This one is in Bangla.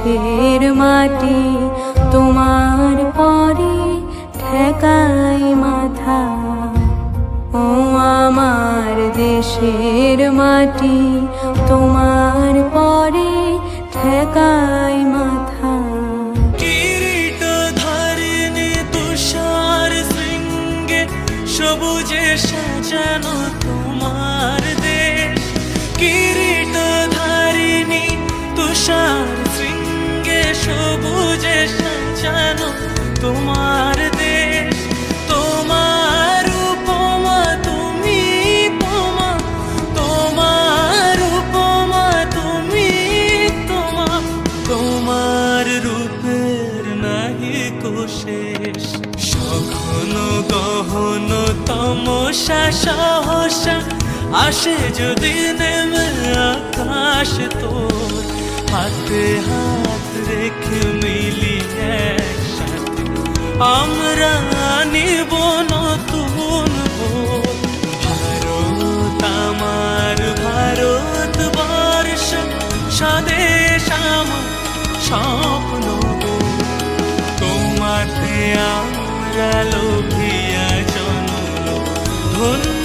দেশের মাটি তোমার পরে ঠেকাই মাথা। ও আমার দেশের মাটি তোমার পরে ঠেকাই মাথা। কিরীট ধারিণী তুষার শৃঙ্গে সবুজে সাজানো তোমার দেশ। কিরীট ধারিণী তুষার শৃঙ্গে সবুজে সাজানো তোমার দেশ। তোমার উপমা তুমি তোমা, তোমার উপমা তুমি তোমা, তোমার রূপের নাহি কোশেষ। সঘন গহন তমসা সহসা আসে যদি নেমে আকাশ তোর। হাতে হাত রেখে মিলি একসাথে আমরা নিব নতুন ভোর। ভারত আমার ভারতবর্ষ, স্বদেশ আমার স্বপ্ন। তোমাতে আমরা লোভিয়া জন্ম, ধন্য